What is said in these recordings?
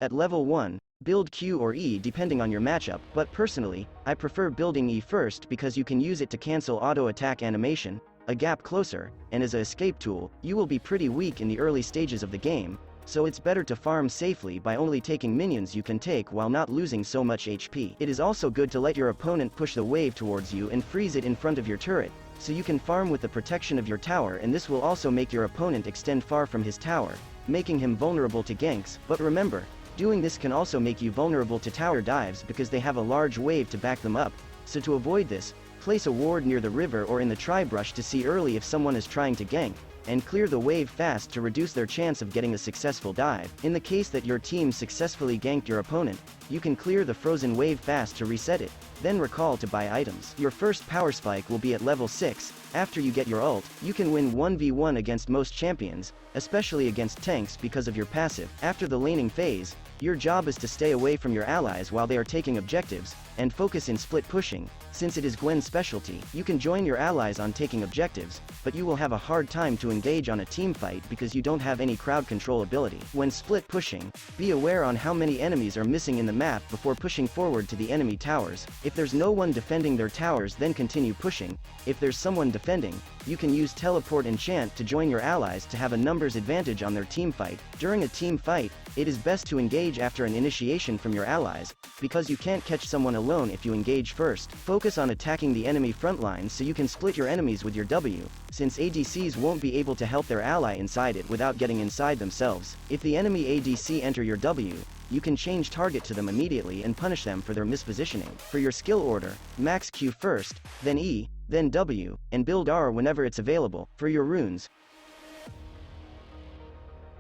At level 1, build Q or E depending on your matchup, but personally, I prefer building E first because you can use it to cancel auto-attack animation, a gap closer, and as a escape tool. You will be pretty weak in the early stages of the game, so it's better to farm safely by only taking minions you can take while not losing so much HP. It is also good to let your opponent push the wave towards you and freeze it in front of your turret, so you can farm with the protection of your tower, and this will also make your opponent extend far from his tower, making him vulnerable to ganks. But remember, doing this can also make you vulnerable to tower dives because they have a large wave to back them up, so to avoid this, place a ward near the river or in the tri-brush to see early if someone is trying to gank, and clear the wave fast to reduce their chance of getting a successful dive. In the case that your team successfully ganked your opponent, you can clear the frozen wave fast to reset it, then recall to buy items. Your first power spike will be at level 6, after you get your ult, you can win 1v1 against most champions, especially against tanks because of your passive. After the laning phase, your job is to stay away from your allies while they are taking objectives, and focus in split pushing. Since it is Gwen's specialty, you can join your allies on taking objectives, but you will have a hard time to engage on a team fight because you don't have any crowd control ability. When split pushing, be aware on how many enemies are missing in the map before pushing forward to the enemy towers. If there's no one defending their towers, then continue pushing. If there's someone defending, you can use teleport enchant to join your allies to have a numbers advantage on their team fight. During a team fight, it is best to engage after an initiation from your allies, because you can't catch someone alone if you engage first. Focus on attacking the enemy front line so you can split your enemies with your W, since ADCs won't be able to help their ally inside it without getting inside themselves. If the enemy ADC enter your W, you can change target to them immediately and punish them for their mispositioning. For your skill order, max Q first, then E, then W, and build R whenever it's available. For your runes,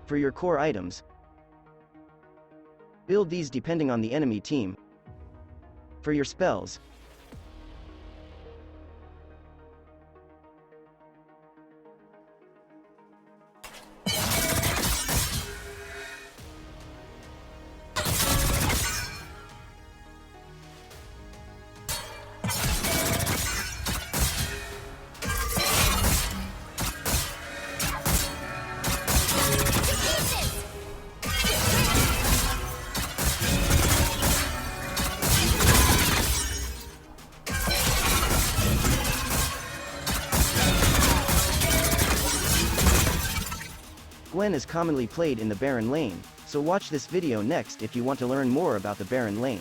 for your core items, build these depending on the enemy team. For your spells, Gwen is commonly played in the Baron lane, so watch this video next if you want to learn more about the Baron lane.